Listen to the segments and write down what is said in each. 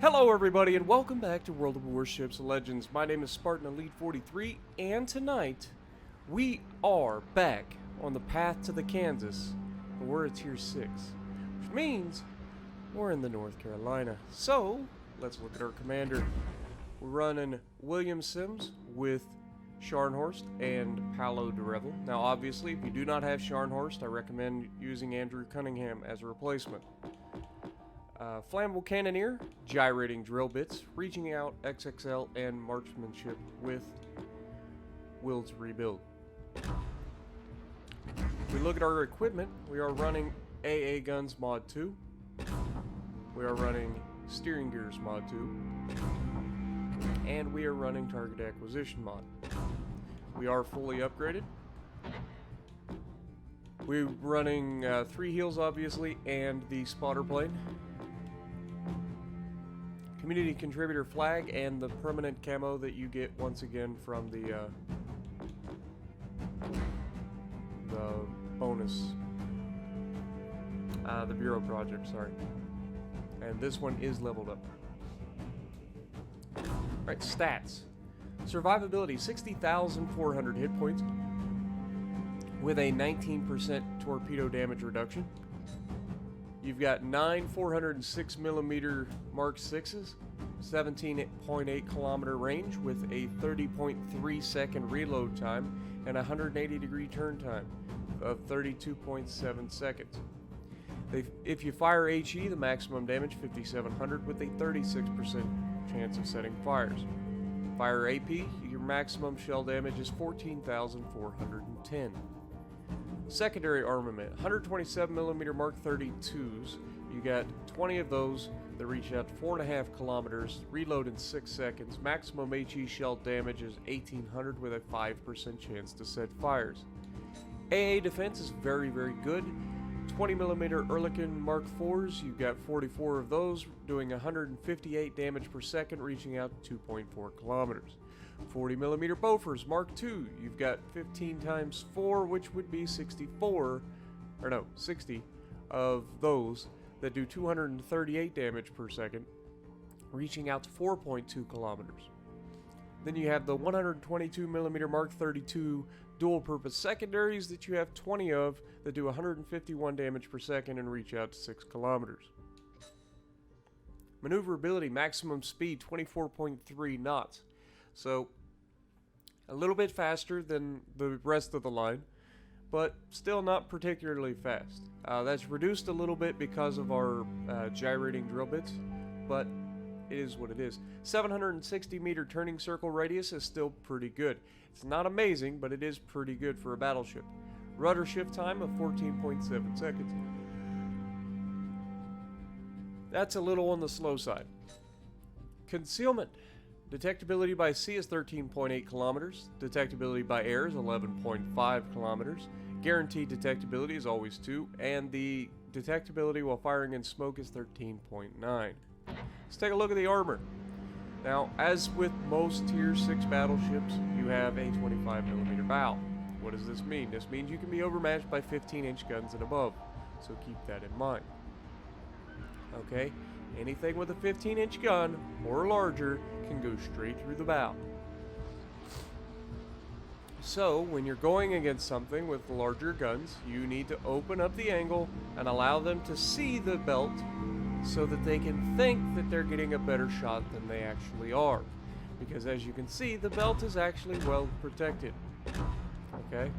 Hello everybody and welcome back to World of Warships Legends. My name is Spartan Elite 43 and tonight we are back on the path to the Kansas and we're at tier 6, which means we're in the North Carolina. So let's look at our commander. We're running William Sims with Scharnhorst and Paolo de Revel. Now obviously if you do not have Scharnhorst, I recommend using Andrew Cunningham as a replacement. Flammable Cannoneer, Gyrating Drill Bits, Reaching Out, XXL, and Marksmanship with Will to Rebuild. If we look at our equipment, we are running AA Guns Mod 2. We are running Steering Gears Mod 2. And we are running Target Acquisition Mod. We are fully upgraded. We're running 3 heals obviously, and the spotter plane. Community contributor flag and the permanent camo that you get once again from the bonus, the Bureau project, sorry. And this one is leveled up. Alright, stats. Survivability, 60,400 hit points with a 19% torpedo damage reduction. You've got 9 406mm Mark 6s, 17.8 kilometer range with a 30.3 second reload time and 180 degree turn time of 32.7 seconds. If you fire HE, the maximum damage 5700 with a 36% chance of setting fires. Fire AP, your maximum shell damage is 14,410. Secondary armament, 127mm Mark 32s. You got 20 of those that reach out to 4.5 kilometers, reload in 6 seconds. Maximum HE shell damage is 1800 with a 5% chance to set fires. AA defense is very, very good. 20mm Ehrlichen Mark 4s, you've got 44 of those, doing 158 damage per second, reaching out to 2.4 kilometers. 40mm Bofors Mark II, you've got 15 times 4, which would be 60 of those that do 238 damage per second, reaching out to 4.2 kilometers. Then you have the 122mm Mark 32 dual-purpose secondaries that you have 20 of that do 151 damage per second and reach out to 6 kilometers. Maneuverability, maximum speed 24.3 knots. So a little bit faster than the rest of the line, but still not particularly fast. That's reduced a little bit because of our gyrating drill bits, but it is what it is. 760 meter turning circle radius is still pretty good. It's not amazing, but it is pretty good for a battleship. Rudder shift time of 14.7 seconds. That's a little on the slow side. Concealment. Detectability by sea is 13.8 kilometers. Detectability by air is 11.5 kilometers. Guaranteed detectability is always 2, and the detectability while firing in smoke is 13.9. Let's take a look at the armor. Now, as with most Tier 6 battleships, you have a 25mm bow. What does this mean? This means you can be overmatched by 15-inch guns and above, so keep that in mind. Okay, anything with a 15-inch gun or larger can go straight through the bow. So, when you're going against something with larger guns, you need to open up the angle and allow them to see the belt so that they can think that they're getting a better shot than they actually are. Because as you can see, the belt is actually well protected. Okay?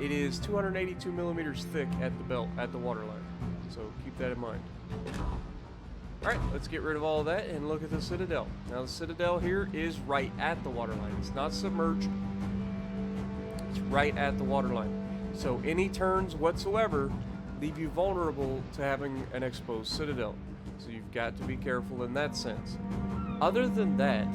It is 282 millimeters thick at the belt, at the waterline. So keep that in mind. Alright, let's get rid of all of that and look at the Citadel. Now the Citadel here is right at the waterline. It's not submerged. It's right at the waterline. So any turns whatsoever leave you vulnerable to having an exposed Citadel. So you've got to be careful in that sense. Other than that,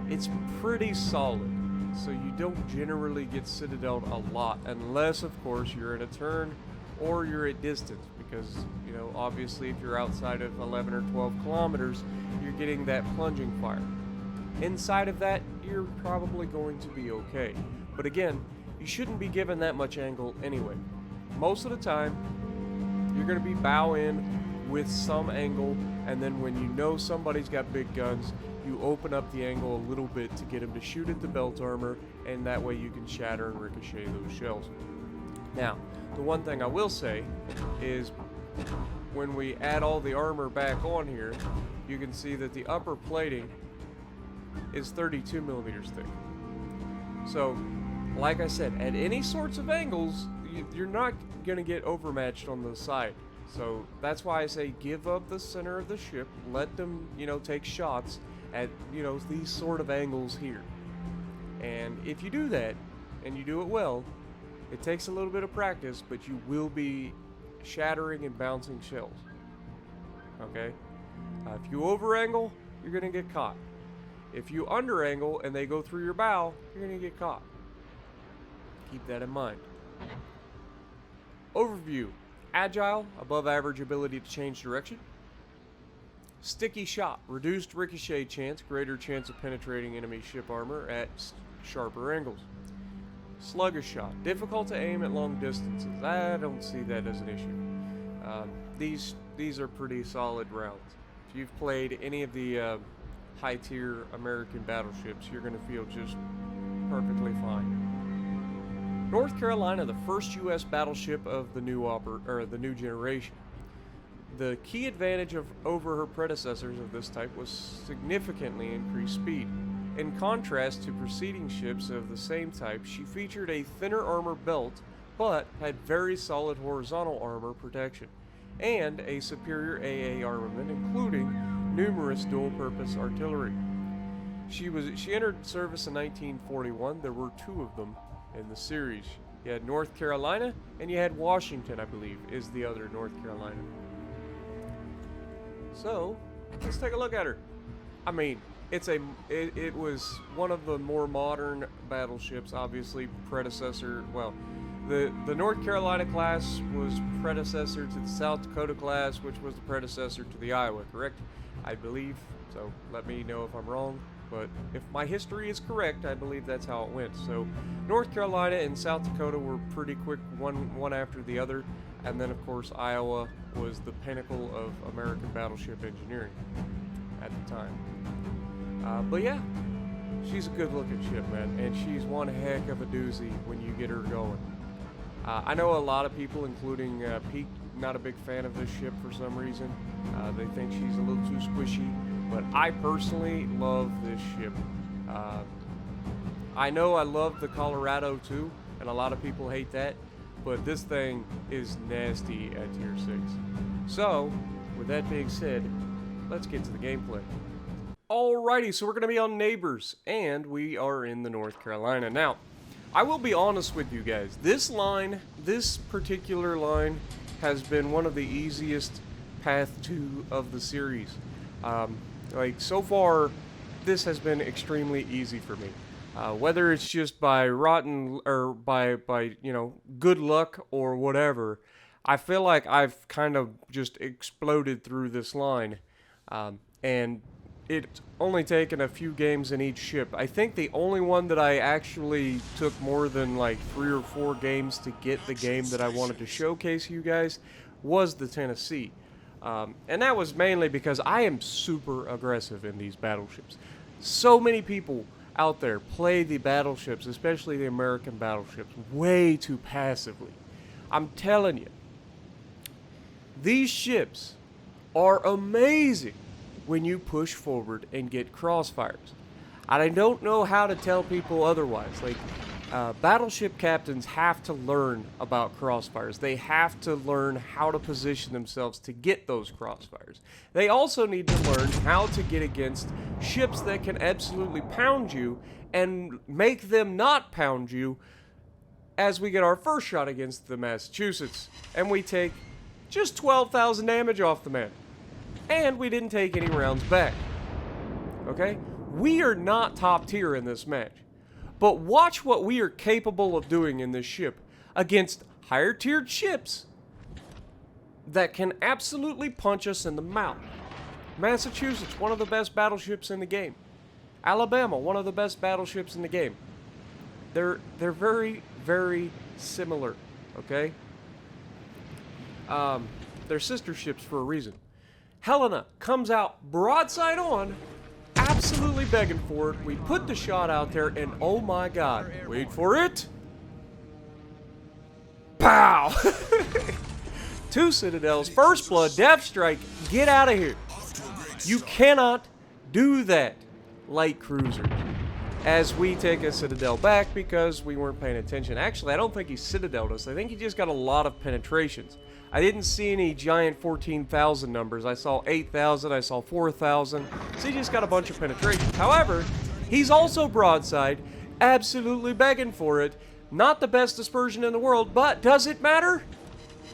it's pretty solid. So you don't generally get Citadel'd a lot, unless of course you're in a turn or you're at distance, because you know obviously if you're outside of 11 or 12 kilometers, you're getting that plunging fire. Inside of that, you're probably going to be okay. But again, you shouldn't be given that much angle anyway. Most of the time, you're going to be bow in with some angle and then when you know somebody's got big guns, you open up the angle a little bit to get them to shoot at the belt armor, and that way you can shatter and ricochet those shells. Now, the one thing I will say is when we add all the armor back on here, you can see that the upper plating is 32 millimeters thick. So, like I said, at any sorts of angles, you're not going to get overmatched on the side. So that's why I say give up the center of the ship, let them, take shots at, these sort of angles here. And if you do that, and you do it well, it takes a little bit of practice, but you will be shattering and bouncing shells. Okay? If you over angle, you're going to get caught. If you under angle and they go through your bow, you're going to get caught. Keep that in mind. Overview. Agile, above average ability to change direction. Sticky shot, reduced ricochet chance, greater chance of penetrating enemy ship armor at sharper angles. Sluggish shot, difficult to aim at long distances. I don't see that as an issue. These are pretty solid rounds. If you've played any of the high tier American battleships, you're going to feel just perfectly fine. North Carolina, the first U.S. battleship of the new generation. The key advantage over her predecessors of this type was significantly increased speed. In contrast to preceding ships of the same type, she featured a thinner armor belt, but had very solid horizontal armor protection, and a superior AA armament, including numerous dual-purpose artillery. She entered service in 1941. There were two of them in the series. You had North Carolina, and you had Washington, I believe, is the other North Carolina. So, let's take a look at her. I mean, it was one of the more modern battleships, obviously predecessor, well, the North Carolina class was predecessor to the South Dakota class, which was the predecessor to the Iowa, correct? I believe, so let me know if I'm wrong. But if my history is correct, I believe that's how it went. So North Carolina and South Dakota were pretty quick, one after the other. And then, of course, Iowa was the pinnacle of American battleship engineering at the time. But yeah, she's a good-looking ship, man. And she's one heck of a doozy when you get her going. I know a lot of people, including Pete, not a big fan of this ship for some reason. They think she's a little too squishy. But I personally love this ship. I know I love the Colorado too, and a lot of people hate that, but this thing is nasty at tier 6. So, with that being said, let's get to the gameplay. Alrighty, so we're going to be on Neighbors, and we are in the North Carolina. Now, I will be honest with you guys. This particular line, has been one of the easiest path to of the series. Like, so far, this has been extremely easy for me. Whether it's just by rotten, or by good luck or whatever, I feel like I've kind of just exploded through this line. And it's only taken a few games in each ship. I think the only one that I actually took more than like 3 or 4 games to get the game that I wanted to showcase you guys was the Tennessee. And that was mainly because I am super aggressive in these battleships. So many people out there play the battleships, especially the American battleships, way too passively. I'm telling you, these ships are amazing when you push forward and get crossfires. I don't know how to tell people otherwise. Like, battleship captains have to learn about crossfires. They have to learn how to position themselves to get those crossfires. They also need to learn how to get against ships that can absolutely pound you and make them not pound you, as we get our first shot against the Massachusetts. And we take just 12,000 damage off the man. And we didn't take any rounds back. Okay? We are not top tier in this match. But watch what we are capable of doing in this ship against higher tiered ships that can absolutely punch us in the mouth. Massachusetts, one of the best battleships in the game. Alabama, one of the best battleships in the game. They're very, very similar, okay? They're sister ships for a reason. Helena comes out broadside on, absolutely begging for it. We put the shot out there, and oh my god, wait for it. Pow! 2 Citadels, First Blood, Death Strike, get out of here. You cannot do that, light cruisers. As we take a Citadel back because we weren't paying attention. Actually, I don't think he Citadeled us. I think he just got a lot of penetrations. I didn't see any giant 14,000 numbers. I saw 8,000, I saw 4,000. So he just got a bunch of penetrations. However, he's also broadside, absolutely begging for it. Not the best dispersion in the world, but does it matter?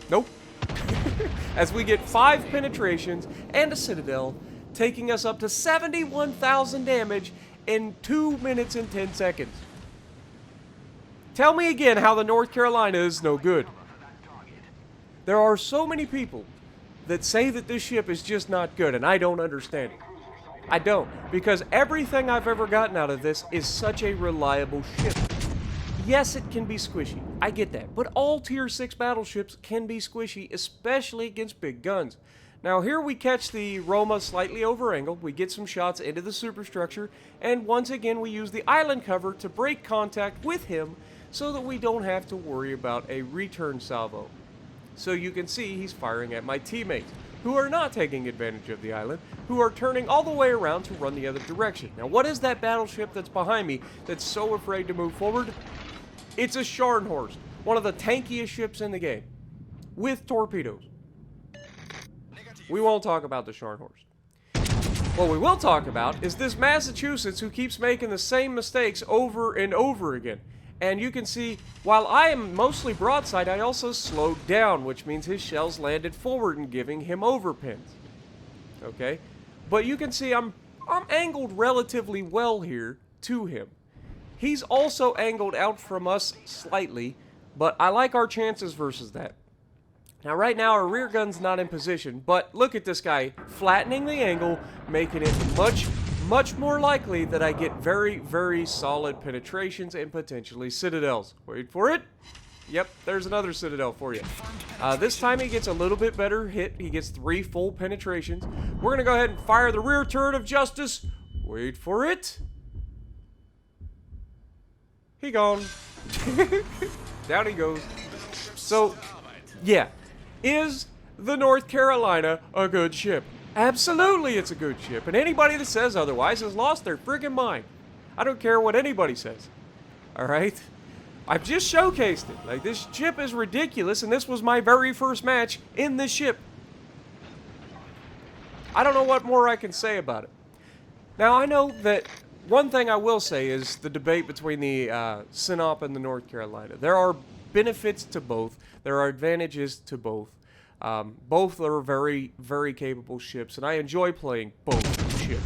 Nope. As we get 5 penetrations and a Citadel, taking us up to 71,000 damage in 2 minutes and 10 seconds. Tell me again how the North Carolina is no good. There are so many people that say that this ship is just not good, and I don't understand it. I don't, because everything I've ever gotten out of this is such a reliable ship. Yes, it can be squishy. I get that. But all Tier 6 battleships can be squishy, especially against big guns. Now, here we catch the Roma slightly over-angled. We get some shots into the superstructure. And once again, we use the island cover to break contact with him so that we don't have to worry about a return salvo. So you can see he's firing at my teammates, who are not taking advantage of the island, who are turning all the way around to run the other direction. Now, what is that battleship that's behind me that's so afraid to move forward? It's a Scharnhorst, one of the tankiest ships in the game, with torpedoes. We won't talk about the Scharnhorst. What we will talk about is this Massachusetts who keeps making the same mistakes over and over again. And you can see, while I am mostly broadside, I also slowed down, which means his shells landed forward and giving him overpins. Okay? But you can see I'm angled relatively well here to him. He's also angled out from us slightly, but I like our chances versus that. Now, right now, our rear gun's not in position, but look at this guy flattening the angle, making it much more likely that I get very, very solid penetrations and potentially Citadels. Wait for it. Yep, there's another Citadel for you. This time he gets a little bit better hit. He gets 3 full penetrations. We're going to go ahead and fire the rear turret of justice. Wait for it. He gone. Down he goes. So, yeah. Is the North Carolina a good ship? Absolutely it's a good ship, and anybody that says otherwise has lost their friggin' mind. I don't care what anybody says. Alright? I've just showcased it. Like, this ship is ridiculous, and this was my very first match in this ship. I don't know what more I can say about it. Now, I know that one thing I will say is the debate between the Sinop and the North Carolina. There are benefits to both. There are advantages to both. Both are very, very capable ships, and I enjoy playing both ships.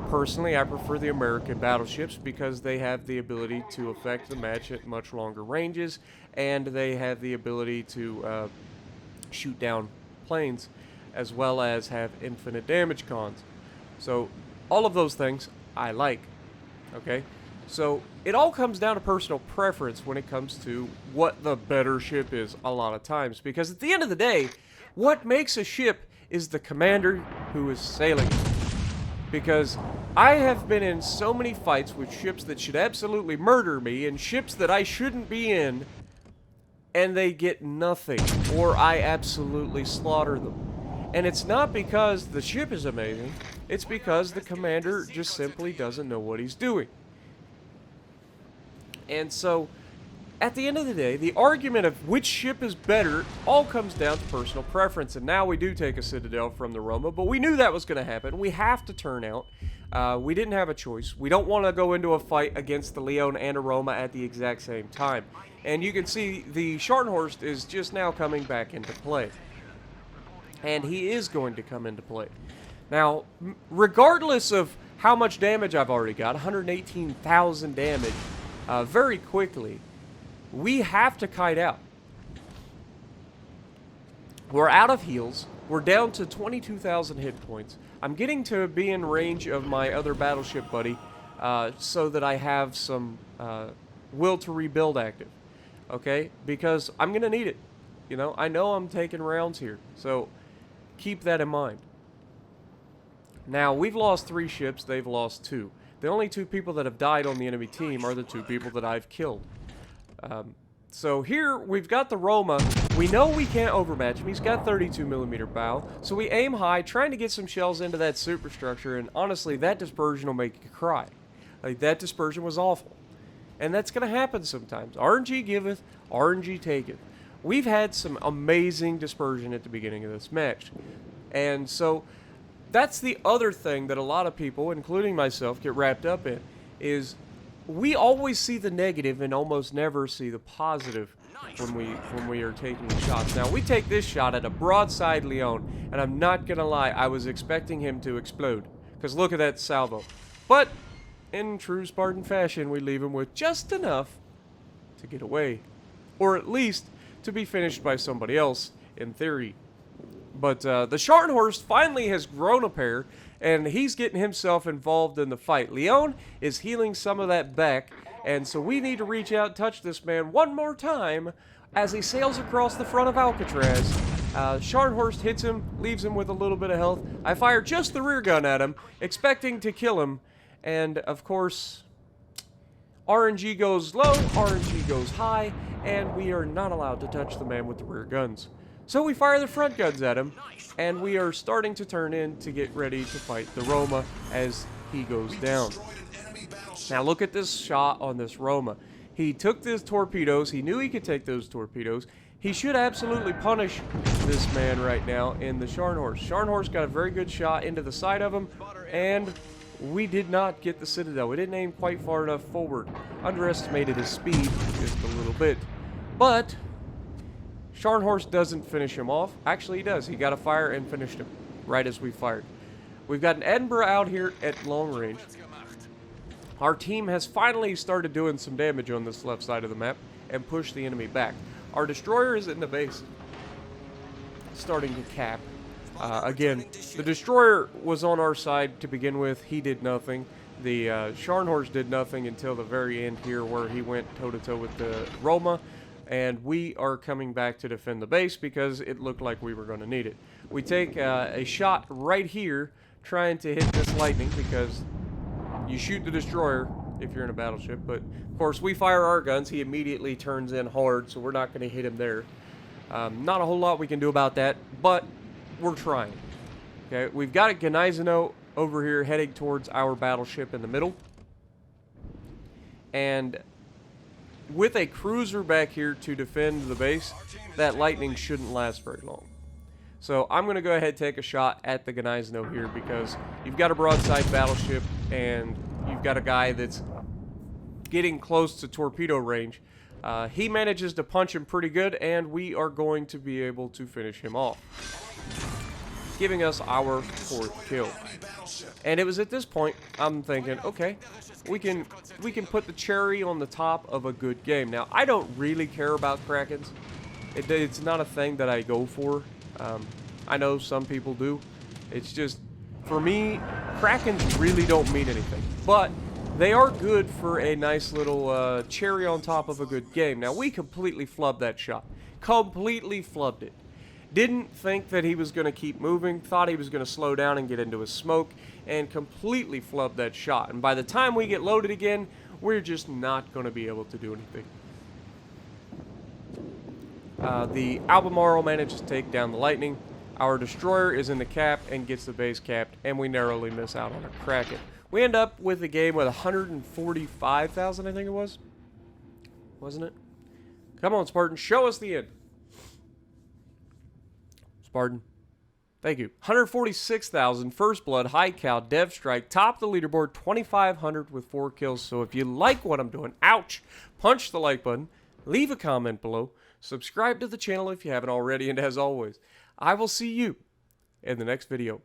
Personally, I prefer the American battleships because they have the ability to affect the match at much longer ranges, and they have the ability to shoot down planes, as well as have infinite damage cons. So, all of those things I like. Okay? So, it all comes down to personal preference when it comes to what the better ship is a lot of times. Because at the end of the day, what makes a ship is the commander who is sailing it. Because I have been in so many fights with ships that should absolutely murder me and ships that I shouldn't be in, and they get nothing, or I absolutely slaughter them. And it's not because the ship is amazing, it's because the commander just simply doesn't know what he's doing. And so, at the end of the day, the argument of which ship is better all comes down to personal preference. And now we do take a Citadel from the Roma, but we knew that was going to happen. We have to turn out. We didn't have a choice. We don't want to go into a fight against the Leon and a Roma at the exact same time. And you can see the Scharnhorst is just now coming back into play. And he is going to come into play. Now, regardless of how much damage I've already got, 118,000 damage, very quickly, we have to kite out. We're out of heals. We're down to 22,000 hit points. I'm getting to be in range of my other battleship buddy so that I have some will to rebuild active. Okay? Because I'm going to need it. You know I'm taking rounds here. So, keep that in mind. Now, we've lost 3 ships, they've lost 2. The only 2 people that have died on the enemy team are the 2 people that I've killed. So here, we've got the Roma. We know we can't overmatch him. He's got 32mm bow. So we aim high, trying to get some shells into that superstructure, and honestly, that dispersion will make you cry. Like, that dispersion was awful. And that's going to happen sometimes. RNG giveth, RNG taketh. We've had some amazing dispersion at the beginning of this match. And so, that's the other thing that a lot of people, including myself, get wrapped up in, is we always see the negative and almost never see the positive when we are taking shots. Now, we take this shot at a broadside Leon, and I'm not going to lie, I was expecting him to explode. Because look at that salvo. But in true Spartan fashion, we leave him with just enough to get away. Or at least to be finished by somebody else, in theory. But the Scharnhorst finally has grown a pair, and he's getting himself involved in the fight. Leon is healing some of that back, and so we need to reach out and touch this man one more time as he sails across the front of Alcatraz. Scharnhorst hits him, leaves him with a little bit of health. I fire just the rear gun at him, expecting to kill him. And, of course, RNG goes low, RNG goes high, and we are not allowed to touch the man with the rear guns. So we fire the front guns at him, and we are starting to turn in to get ready to fight the Roma as he goes down. Now look at this shot on this Roma. He took the torpedoes, he knew he could take those torpedoes. He should absolutely punish this man right now in the Scharnhorst. Scharnhorst got a very good shot into the side of him, and we did not get the Citadel. We didn't aim quite far enough forward. Underestimated his speed just a little bit. But Scharnhorst doesn't finish him off. Actually, he does. He got a fire and finished him right as we fired. We've got an Edinburgh out here at long range. Our team has finally started doing some damage on this left side of the map and pushed the enemy back. Our destroyer is in the base, starting to cap. Again, the destroyer was on our side to begin with. He did nothing. The Scharnhorst did nothing until the very end here, where he went toe-to-toe with the Roma. And we are coming back to defend the base because it looked like we were going to need it. We take a shot right here, trying to hit this lightning, because you shoot the destroyer if you're in a battleship. But, of course, we fire our guns. He immediately turns in hard, so we're not going to hit him there. Not a whole lot we can do about that, but we're trying. Okay, we've got a Gneisenau over here heading towards our battleship in the middle. And with a cruiser back here to defend the base, that lightning shouldn't last very long. So I'm going to go ahead and take a shot at the Gneisenau here, because you've got a broadside battleship and you've got a guy that's getting close to torpedo range. He manages to punch him pretty good, and we are going to be able to finish him off, giving us our 4th kill. And it was at this point I'm thinking, okay, we can put the cherry on the top of a good game. Now, I don't really care about Krakens. It's not a thing that I go for. I know some people do. It's just, for me, Krakens really don't mean anything. But they are good for a nice little cherry on top of a good game. Now, we completely flubbed that shot. Completely flubbed it. Didn't think that he was going to keep moving. Thought he was going to slow down and get into his smoke. And completely flubbed that shot. And by the time we get loaded again, we're just not going to be able to do anything. The Albemarle manages to take down the Lightning. Our destroyer is in the cap and gets the base capped. And we narrowly miss out on a Kraken. We end up with a game with 145,000, I think it was. Wasn't it? Come on, Spartan. Show us the end. Spartan. Thank you. 146,000, First Blood, High Cow, Dev Strike, top the leaderboard, 2,500 with 4 kills. So if you like what I'm doing, ouch, punch the like button, leave a comment below, subscribe to the channel if you haven't already, and as always, I will see you in the next video.